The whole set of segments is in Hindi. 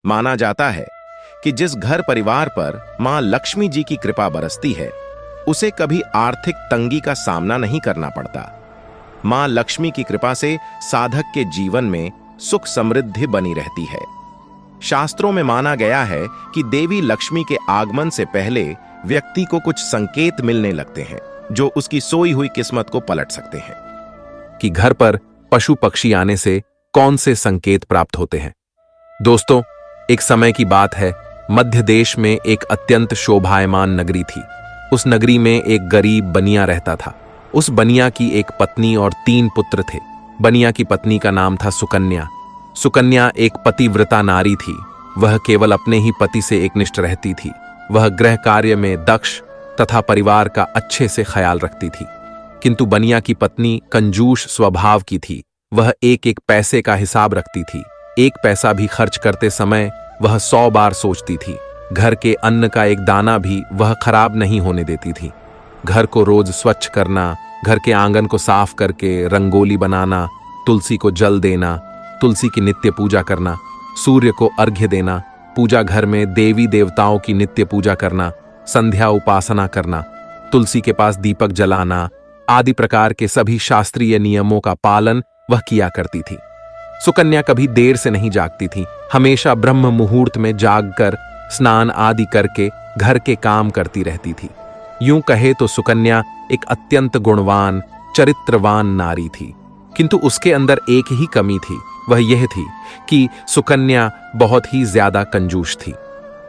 माना जाता है कि जिस घर परिवार पर मां लक्ष्मी जी की कृपा बरसती है, उसे कभी आर्थिक तंगी का सामना नहीं करना पड़ता। मां लक्ष्मी की कृपा से साधक के जीवन में सुख समृद्धि बनी रहती है। शास्त्रों में माना गया है कि देवी लक्ष्मी के आगमन से पहले व्यक्ति को कुछ संकेत मिलने लगते हैं जो उसकी सोई हुई किस्मत को पलट सकते हैं। कि घर पर पशु पक्षी आने से कौन से संकेत प्राप्त होते हैं। दोस्तों, एक समय की बात है, मध्य देश में एक अत्यंत शोभायमान नगरी थी। उस नगरी में एक गरीब बनिया रहता था। उस बनिया की एक पत्नी और 3 पुत्र थे। बनिया की पत्नी का नाम था सुकन्या। सुकन्या एक पतिव्रता नारी थी। वह केवल अपने ही पति से एकनिष्ठ रहती थी। वह गृह कार्य में दक्ष तथा परिवार का अच्छे से ख्याल रखती थी। किंतु बनिया की पत्नी कंजूस स्वभाव की थी। वह एक एक पैसे का हिसाब रखती थी। एक पैसा भी खर्च करते समय वह 100 बार सोचती थी। घर के अन्न का एक दाना भी वह खराब नहीं होने देती थी। घर को रोज स्वच्छ करना, घर के आंगन को साफ करके रंगोली बनाना, तुलसी को जल देना, तुलसी की नित्य पूजा करना, सूर्य को अर्घ्य देना, पूजा घर में देवी देवताओं की नित्य पूजा करना, संध्या उपासना करना, तुलसी के पास दीपक जलाना आदि प्रकार के सभी शास्त्रीय नियमों का पालन वह किया करती थी। सुकन्या कभी देर से नहीं जागती थी। हमेशा ब्रह्म मुहूर्त में जागकर स्नान आदि करके घर के काम करती रहती थी। यूं कहे तो सुकन्या एक अत्यंत गुणवान, चरित्रवान नारी थी। किंतु उसके अंदर एक ही कमी थी। वह यह थी कि सुकन्या बहुत ही ज्यादा कंजूस थी।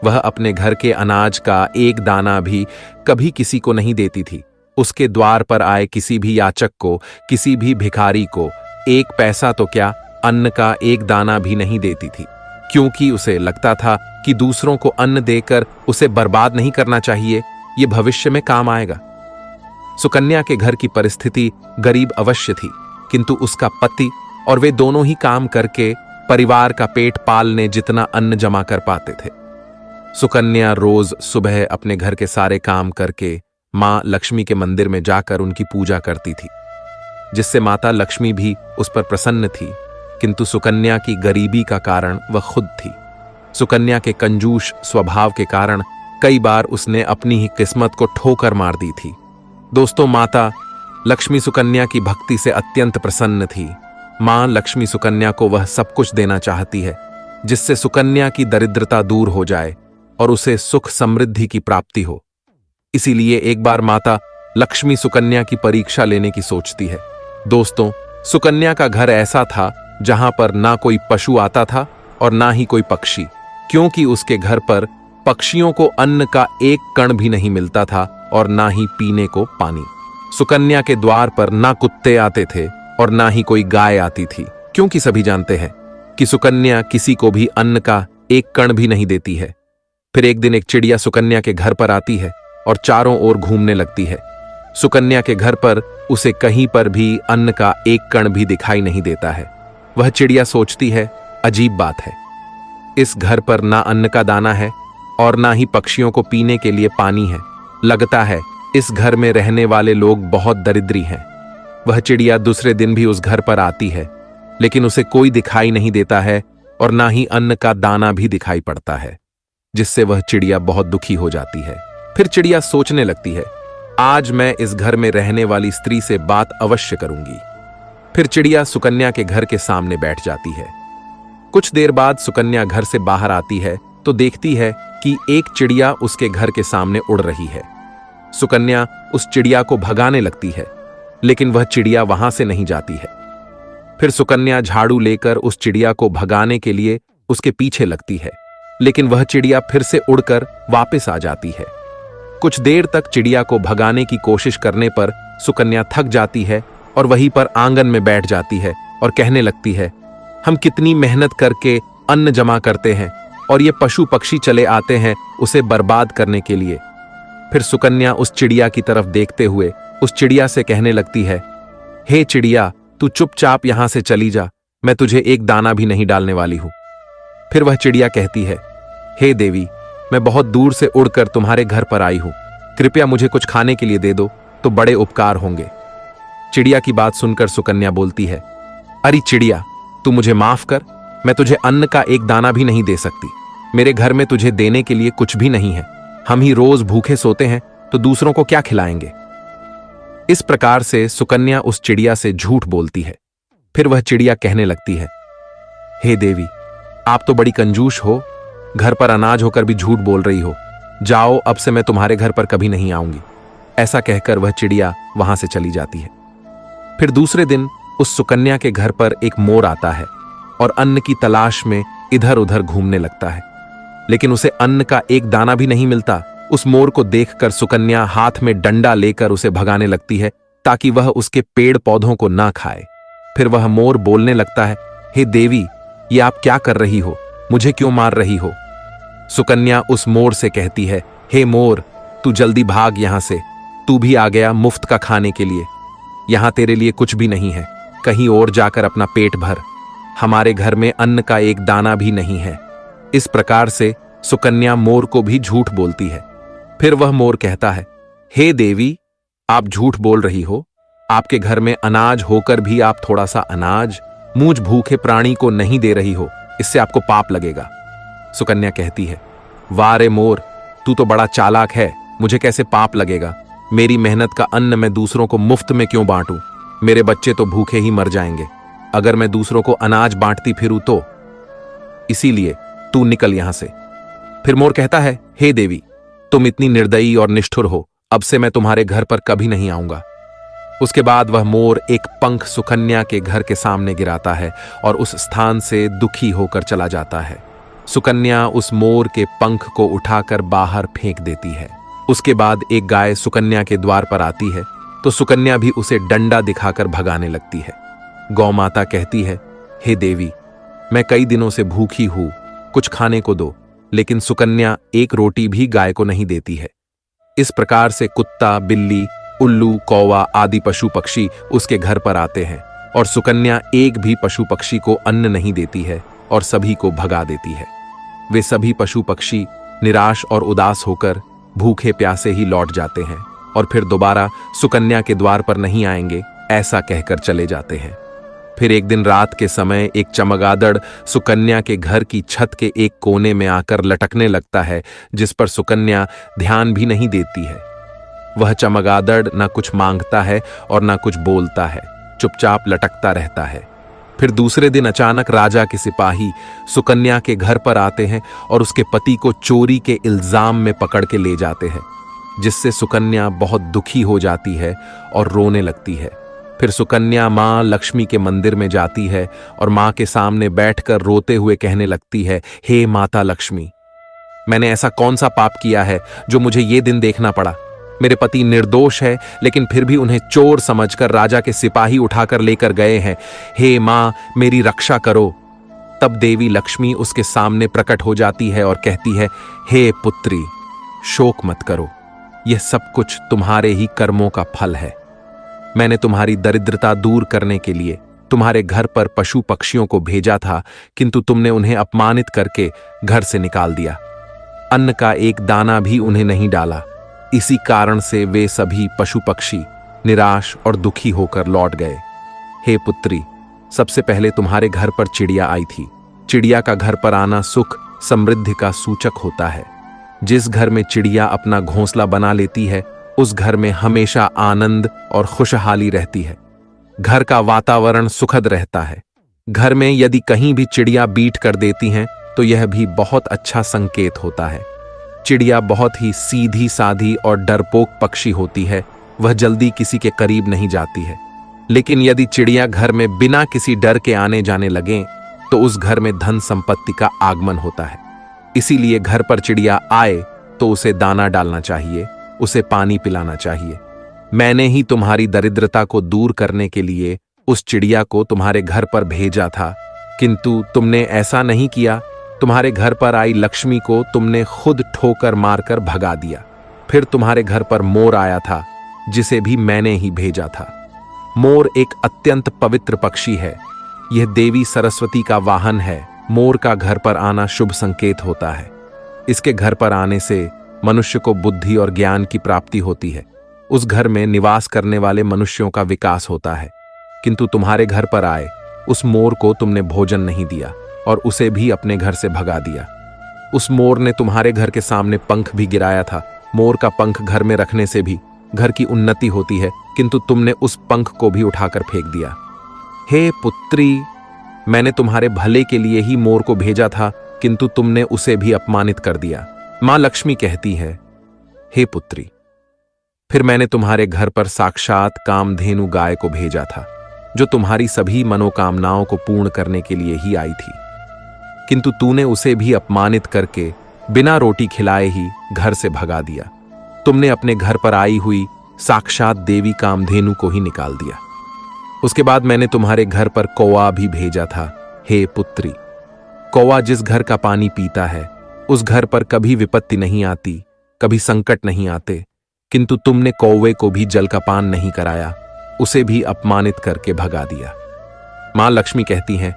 वह अपने घर के अनाज का एक दाना भी कभी किसी को नहीं देती थी। उसके द्वार पर आए किसी भी याचक को, किसी भी भिखारी को एक पैसा तो क्या, अन्न का एक दाना भी नहीं देती थी, क्योंकि उसे लगता था कि दूसरों को अन्न देकर उसे बर्बाद नहीं करना चाहिए, ये भविष्य में काम आएगा। सुकन्या के घर की परिस्थिति गरीब अवश्य थी, किंतु उसका पति और वे दोनों ही काम करके परिवार का पेट पालने जितना अन्न जमा कर पाते थे। सुकन्या रोज सुबह अपने घर के सारे काम करके मां लक्ष्मी के मंदिर में जाकर उनकी पूजा करती थी, जिससे माता लक्ष्मी भी उस पर प्रसन्न थी। किंतु सुकन्या की गरीबी का कारण वह खुद थी। सुकन्या के कंजूस स्वभाव के कारण कई बार उसने अपनी ही किस्मत को ठोकर मार दी थी। दोस्तों, माता लक्ष्मी सुकन्या की भक्ति से अत्यंत प्रसन्न थी। मां लक्ष्मी सुकन्या को वह सब कुछ देना चाहती है जिससे सुकन्या की दरिद्रता दूर हो जाए और उसे सुख समृद्धि की प्राप्ति हो। इसीलिए एक बार माता लक्ष्मी सुकन्या की परीक्षा लेने की सोचती है। दोस्तों, सुकन्या का घर ऐसा था जहां पर ना कोई पशु आता था और ना ही कोई पक्षी, क्योंकि उसके घर पर पक्षियों को अन्न का एक कण भी नहीं मिलता था और ना ही पीने को पानी। सुकन्या के द्वार पर ना कुत्ते आते थे और ना ही कोई गाय आती थी, क्योंकि सभी जानते हैं कि सुकन्या किसी को भी अन्न का एक कण भी नहीं देती है। फिर एक दिन एक चिड़िया सुकन्या के घर पर आती है और चारों ओर घूमने लगती है। सुकन्या के घर पर उसे कहीं पर भी अन्न का एक कण भी दिखाई नहीं देता है। वह चिड़िया सोचती है, अजीब बात है, इस घर पर ना अन्न का दाना है और ना ही पक्षियों को पीने के लिए पानी है। लगता है इस घर में रहने वाले लोग बहुत दरिद्री हैं। वह चिड़िया दूसरे दिन भी उस घर पर आती है, लेकिन उसे कोई दिखाई नहीं देता है और ना ही अन्न का दाना भी दिखाई पड़ता है, जिससे वह चिड़िया बहुत दुखी हो जाती है। फिर चिड़िया सोचने लगती है, आज मैं इस घर में रहने वाली स्त्री से बात अवश्य करूंगी। फिर चिड़िया सुकन्या के घर के सामने बैठ जाती है। कुछ देर बाद सुकन्या घर से बाहर आती है तो देखती है कि एक चिड़िया उसके घर के सामने उड़ रही है। सुकन्या उस चिड़िया को भगाने लगती है, लेकिन वह चिड़िया वहां से नहीं जाती है। फिर सुकन्या झाड़ू लेकर उस चिड़िया को भगाने के लिए उसके पीछे लगती है, लेकिन वह चिड़िया फिर से उड़कर वापस आ जाती है। कुछ देर तक चिड़िया को भगाने की कोशिश करने पर सुकन्या थक जाती है और वहीं पर आंगन में बैठ जाती है और कहने लगती है, हम कितनी मेहनत करके अन्न जमा करते हैं और ये पशु पक्षी चले आते हैं उसे बर्बाद करने के लिए। फिर सुकन्या उस चिड़िया की तरफ देखते हुए उस चिड़िया से कहने लगती है, हे चिड़िया, तू चुपचाप यहां से चली जा, मैं तुझे एक दाना भी नहीं डालने वाली हूं। फिर वह चिड़िया कहती है, हे देवी, मैं बहुत दूर से उड़कर तुम्हारे घर पर आई हूं, कृपया मुझे कुछ खाने के लिए दे दो तो बड़े उपकार होंगे। चिड़िया की बात सुनकर सुकन्या बोलती है, अरे चिड़िया, तू मुझे माफ कर, मैं तुझे अन्न का एक दाना भी नहीं दे सकती। मेरे घर में तुझे देने के लिए कुछ भी नहीं है। हम ही रोज भूखे सोते हैं तो दूसरों को क्या खिलाएंगे। इस प्रकार से सुकन्या उस चिड़िया से झूठ बोलती है। फिर वह चिड़िया कहने लगती है, हे देवी, आप तो बड़ी कंजूस हो, घर पर अनाज होकर भी झूठ बोल रही हो। जाओ, अब से मैं तुम्हारे घर पर कभी नहीं आऊंगी। ऐसा कहकर वह चिड़िया वहां से चली जाती है। फिर दूसरे दिन उस सुकन्या के घर पर एक मोर आता है और अन्न की तलाश में इधर उधर घूमने लगता है, लेकिन उसे अन्न का एक दाना भी नहीं मिलता। उस मोर को देखकर सुकन्या हाथ में डंडा लेकर उसे भगाने लगती है ताकि वह उसके पेड़ पौधों को ना खाए। फिर वह मोर बोलने लगता है, हे देवी, ये आप क्या कर रही हो? मुझे क्यों मार रही हो? सुकन्या उस मोर से कहती है, हे मोर, तू जल्दी भाग यहां से। तू भी आ गया मुफ्त का खाने के लिए। यहां तेरे लिए कुछ भी नहीं है। कहीं और जाकर अपना पेट भर। हमारे घर में अन्न का एक दाना भी नहीं है। इस प्रकार से सुकन्या मोर को भी झूठ बोलती है। फिर वह मोर कहता है, हे देवी, आप झूठ बोल रही हो। आपके घर में अनाज होकर भी आप थोड़ा सा अनाज मुझ भूखे प्राणी को नहीं दे रही हो। इससे आपको पाप लगेगा। सुकन्या कहती है, वाह रे मोर, तू तो बड़ा चालाक है। मुझे कैसे पाप लगेगा? मेरी मेहनत का अन्न मैं दूसरों को मुफ्त में क्यों बांटूं? मेरे बच्चे तो भूखे ही मर जाएंगे अगर मैं दूसरों को अनाज बांटती फिरूं तो। इसीलिए तू निकल यहां से। फिर मोर कहता है, हे देवी, तुम इतनी निर्दयी और निष्ठुर हो। अब से मैं तुम्हारे घर पर कभी नहीं आऊंगा। उसके बाद वह मोर एक पंख सुकन्या के घर के सामने गिराता है और उस स्थान से दुखी होकर चला जाता है। सुकन्या उस मोर के पंख को उठाकर बाहर फेंक देती है। उसके बाद एक गाय सुकन्या के द्वार पर आती है तो सुकन्या भी उसे डंडा दिखाकर भगाने लगती है। गौ माता कहती है, हे देवी, मैं कई दिनों से भूखी हूं, कुछ खाने को दो। लेकिन सुकन्या एक रोटी भी गाय को नहीं देती है। इस प्रकार से कुत्ता, बिल्ली, उल्लू, कौवा आदि पशु पक्षी उसके घर पर आते हैं और सुकन्या एक भी पशु पक्षी को अन्न नहीं देती है और सभी को भगा देती है। वे सभी पशु पक्षी निराश और उदास होकर भूखे प्यासे ही लौट जाते हैं और फिर दोबारा सुकन्या के द्वार पर नहीं आएंगे, ऐसा कहकर चले जाते हैं। फिर एक दिन रात के समय एक चमगादड़ सुकन्या के घर की छत के एक कोने में आकर लटकने लगता है, जिस पर सुकन्या ध्यान भी नहीं देती है। वह चमगादड़ ना कुछ मांगता है और ना कुछ बोलता है, चुपचाप लटकता रहता है। फिर दूसरे दिन अचानक राजा के सिपाही सुकन्या के घर पर आते हैं और उसके पति को चोरी के इल्जाम में पकड़ के ले जाते हैं, जिससे सुकन्या बहुत दुखी हो जाती है और रोने लगती है। फिर सुकन्या मां लक्ष्मी के मंदिर में जाती है और मां के सामने बैठकर रोते हुए कहने लगती है, हे माता लक्ष्मी, मैंने ऐसा कौन सा पाप किया है जो मुझे ये दिन देखना पड़ा? मेरे पति निर्दोष है, लेकिन फिर भी उन्हें चोर समझकर राजा के सिपाही उठाकर लेकर गए हैं। हे मां, मेरी रक्षा करो। तब देवी लक्ष्मी उसके सामने प्रकट हो जाती है और कहती है, हे पुत्री, शोक मत करो। यह सब कुछ तुम्हारे ही कर्मों का फल है। मैंने तुम्हारी दरिद्रता दूर करने के लिए तुम्हारे घर पर पशु पक्षियों को भेजा था, किंतु तुमने उन्हें अपमानित करके घर से निकाल दिया। अन्न का एक दाना भी उन्हें नहीं डाला। इसी कारण से वे सभी पशु पक्षी निराश और दुखी होकर लौट गए। हे पुत्री, सबसे पहले तुम्हारे घर पर चिड़िया आई थी। चिड़िया का घर पर आना सुख समृद्धि का सूचक होता है। जिस घर में चिड़िया अपना घोंसला बना लेती है, उस घर में हमेशा आनंद और खुशहाली रहती है। घर का वातावरण सुखद रहता है। घर में यदि कहीं भी चिड़िया बीट कर देती हैं, तो यह भी बहुत अच्छा संकेत होता है। चिड़िया बहुत ही सीधी साधी और डरपोक पक्षी होती है। वह जल्दी किसी के करीब नहीं जाती है। लेकिन यदि चिड़िया घर में बिना किसी डर के आने जाने लगें, तो उस घर में धन संपत्ति का आगमन होता है। इसीलिए घर पर चिड़िया आए तो उसे दाना डालना चाहिए, उसे पानी पिलाना चाहिए। मैंने ही तुम्हारी दरिद्रता को दूर करने के लिए उस चिड़िया को तुम्हारे घर पर भेजा था, किंतु तुमने ऐसा नहीं किया। तुम्हारे घर पर आई लक्ष्मी को तुमने खुद ठोकर मारकर भगा दिया। फिर तुम्हारे घर पर मोर आया था, जिसे भी मैंने ही भेजा था। मोर एक अत्यंत पवित्र पक्षी है। यह देवी सरस्वती का वाहन है। मोर का घर पर आना शुभ संकेत होता है। इसके घर पर आने से मनुष्य को बुद्धि और ज्ञान की प्राप्ति होती है। उस घर में निवास करने वाले मनुष्यों का विकास होता है। किंतु तुम्हारे घर पर आए उस मोर को तुमने भोजन नहीं दिया और उसे भी अपने घर से भगा दिया। उस मोर ने तुम्हारे घर के सामने पंख भी गिराया था। मोर का पंख घर में रखने से भी घर की उन्नति होती है, किंतु तुमने उस पंख को भी उठाकर फेंक दिया। हे पुत्री, मैंने तुम्हारे भले के लिए ही मोर को भेजा था, किंतु तुमने उसे भी अपमानित कर दिया। मां लक्ष्मी कहती है, हे पुत्री, फिर मैंने तुम्हारे घर पर साक्षात कामधेनु गाय को भेजा था, जो तुम्हारी सभी मनोकामनाओं को पूर्ण करने के लिए ही आई थी, किंतु तूने उसे भी अपमानित करके बिना रोटी खिलाए ही घर से भगा दिया। तुमने अपने घर पर आई हुई साक्षात देवी कामधेनु को ही निकाल दिया। उसके बाद मैंने तुम्हारे घर पर कौवा भी भेजा था। हे पुत्री, कौवा जिस घर का पानी पीता है, उस घर पर कभी विपत्ति नहीं आती, कभी संकट नहीं आते, किंतु तुमने कौवे को भी जल का पान नहीं कराया, उसे भी अपमानित करके भगा दिया। मां लक्ष्मी कहती हैं,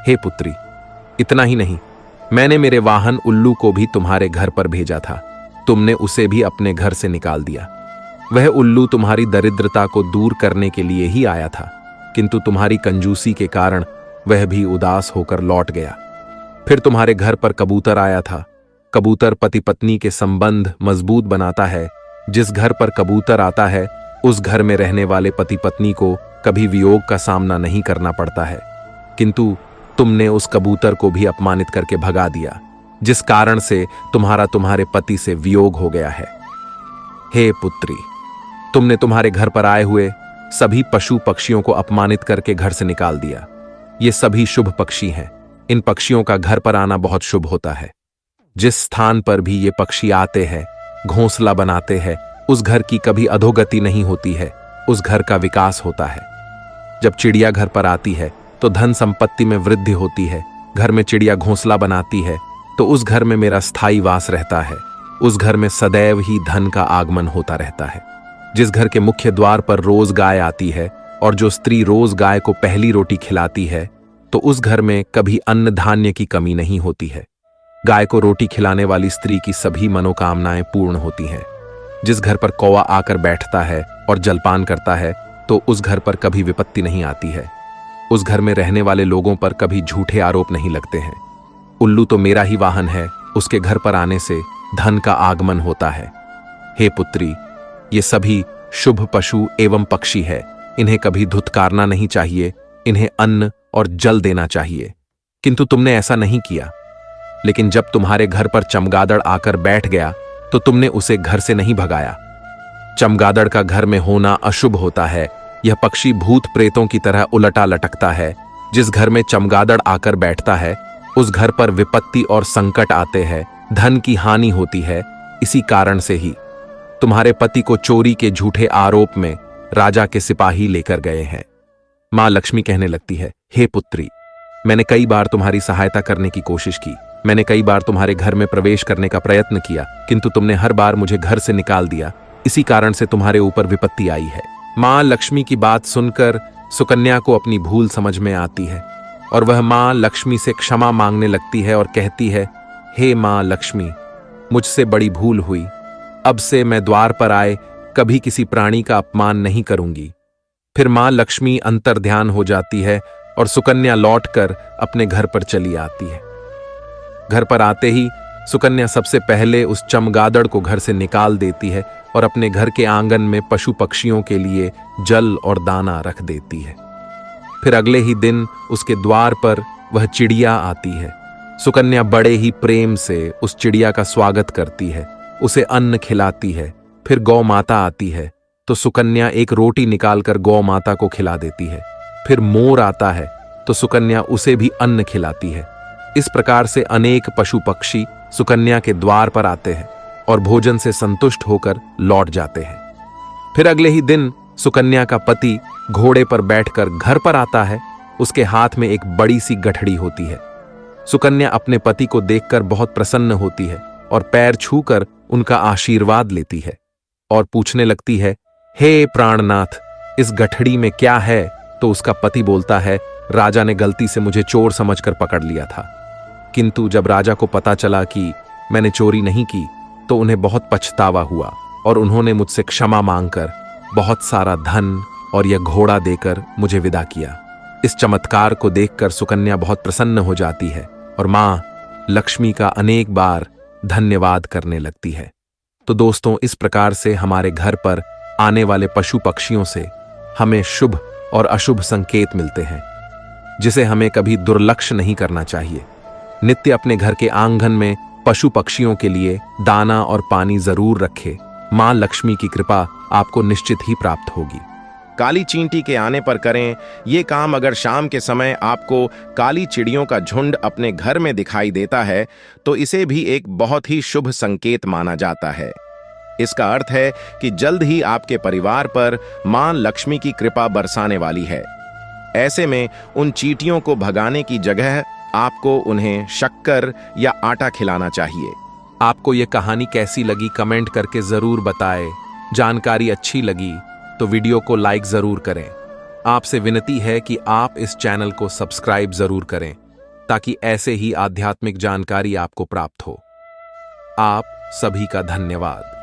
हे पुत्री, इतना ही नहीं, मैंने मेरे वाहन उल्लू को भी तुम्हारे घर पर भेजा था, तुमने उसे भी अपने घर से निकाल दिया। वह उल्लू तुम्हारी दरिद्रता को दूर करने के लिए ही आया था, किंतु तुम्हारी कंजूसी के कारण वह भी उदास होकर लौट गया। फिर तुम्हारे घर पर कबूतर आया था। कबूतर पति पत्नी के संबंध मजबूत बनाता है। जिस घर पर कबूतर आता है, उस घर में रहने वाले पति पत्नी को कभी वियोग का सामना नहीं करना पड़ता है, किंतु तुमने उस कबूतर को भी अपमानित करके भगा दिया, जिस कारण से तुम्हारे पति से वियोग हो गया है। हे पुत्री, तुमने तुम्हारे घर पर आए हुए सभी पशु पक्षियों को अपमानित करके घर से निकाल दिया। ये सभी शुभ पक्षी हैं। इन पक्षियों का घर पर आना बहुत शुभ होता है। जिस स्थान पर भी ये पक्षी आते हैं, घोंसला बनाते हैं, उस घर की कभी अधोगति नहीं होती है, उस घर का विकास होता है। जब चिड़िया घर पर आती है तो धन संपत्ति में वृद्धि होती है। घर में चिड़िया घोंसला बनाती है तो उस घर में मेरा स्थायी वास रहता है। उस घर में सदैव ही धन का आगमन होता रहता है। जिस घर के मुख्य द्वार पर रोज गाय आती है और जो स्त्री रोज गाय को पहली रोटी खिलाती है, तो उस घर में कभी अन्न धान्य की कमी नहीं होती है। गाय को रोटी खिलाने वाली स्त्री की सभी मनोकामनाएं पूर्ण होती हैं। जिस घर पर कौवा आकर बैठता है और जलपान करता है, तो उस घर पर कभी विपत्ति नहीं आती है। उस घर में रहने वाले लोगों पर कभी झूठे आरोप नहीं लगते हैं। उल्लू तो मेरा ही वाहन है, उसके घर पर आने से धन का आगमन होता है। हे पुत्री, ये सभी शुभ पशु एवं पक्षी है। इन्हें कभी धुतकारना नहीं चाहिए, इन्हें अन्न और जल देना चाहिए, किंतु तुमने ऐसा नहीं किया। लेकिन जब तुम्हारे घर पर चमगादड़ आकर बैठ गया तो तुमने उसे घर से नहीं भगाया। चमगादड़ का घर में होना अशुभ होता है। यह पक्षी भूत प्रेतों की तरह उलटा लटकता है। जिस घर में चमगादड़ आकर बैठता है, उस घर पर विपत्ति और संकट आते हैं, धन की हानि होती है। इसी कारण से ही तुम्हारे पति को चोरी के झूठे आरोप में राजा के सिपाही लेकर गए हैं। मां लक्ष्मी कहने लगती है, हे पुत्री, मैंने कई बार तुम्हारी सहायता करने की कोशिश की। मैंने कई बार तुम्हारे घर में प्रवेश करने का प्रयत्न किया, किंतु तुमने हर बार मुझे घर से निकाल दिया। इसी कारण से तुम्हारे ऊपर विपत्ति आई है। मां लक्ष्मी की बात सुनकर सुकन्या को अपनी भूल समझ में आती है और वह मां लक्ष्मी से क्षमा मांगने लगती है और कहती है, हे मां लक्ष्मी, मुझसे बड़ी भूल हुई। अब से मैं द्वार पर आए कभी किसी प्राणी का अपमान नहीं करूंगी। फिर मां लक्ष्मी अंतर्ध्यान हो जाती है और सुकन्या लौटकर अपने घर पर चली आती है। घर पर आते ही सुकन्या सबसे पहले उस चमगादड़ को घर से निकाल देती है और अपने घर के आंगन में पशु पक्षियों के लिए जल और दाना रख देती है। फिर अगले ही दिन उसके द्वार पर वह चिड़िया आती है। सुकन्या बड़े ही प्रेम से उस चिड़िया का स्वागत करती है, उसे अन्न खिलाती है। फिर गौ माता आती है तो सुकन्या एक रोटी निकालकर गौ माता को खिला देती है। फिर मोर आता है तो सुकन्या उसे भी अन्न खिलाती है। इस प्रकार से अनेक पशु पक्षी सुकन्या के द्वार पर आते हैं और भोजन से संतुष्ट होकर लौट जाते हैं। फिर अगले ही दिन सुकन्या का पति घोड़े पर बैठकर घर पर आता है। उसके हाथ में एक बड़ी सी गठड़ी होती है। सुकन्या अपने पति को देखकर बहुत प्रसन्न होती है और पैर छूकर उनका आशीर्वाद लेती है और पूछने लगती है, हे प्राणनाथ, इस गठड़ी में क्या है? तो उसका पति बोलता है, राजा ने गलती से मुझे चोर समझकर पकड़ लिया था, किंतु जब राजा को पता चला कि मैंने चोरी नहीं की तो उन्हें बहुत पछतावा हुआ और उन्होंने मुझसे क्षमा मांगकर बहुत सारा धन और यह घोड़ा देकर मुझे विदा किया। इस चमत्कार को देखकर सुकन्या बहुत प्रसन्न हो जाती है और मां लक्ष्मी का अनेक बार धन्यवाद करने लगती है। तो दोस्तों, इस प्रकार से हमारे घर पर आने वाले पशु पक्षियों से हमें शुभ और अशुभ संकेत मिलते हैं, जिसे हमें कभी दुर्लक्ष्य नहीं करना चाहिए। नित्य अपने घर के आंगन में पशु पक्षियों के लिए दाना और पानी जरूर रखें। मां लक्ष्मी की कृपा आपको निश्चित ही प्राप्त होगी। काली चींटी के आने पर करें ये काम। अगर शाम के समय आपको काली चिड़ियों का झुंड अपने घर में दिखाई देता है तो इसे भी एक बहुत ही शुभ संकेत माना जाता है। इसका अर्थ है कि जल्द ही आपके परिवार पर मां लक्ष्मी की कृपा बरसाने वाली है। ऐसे में उन चींटियों को भगाने की जगह आपको उन्हें शक्कर या आटा खिलाना चाहिए। आपको ये कहानी कैसी लगी कमेंट करके जरूर बताएं। जानकारी अच्छी लगी तो वीडियो को लाइक जरूर करें। आपसे विनती है कि आप इस चैनल को सब्सक्राइब जरूर करें ताकि ऐसे ही आध्यात्मिक जानकारी आपको प्राप्त हो। आप सभी का धन्यवाद।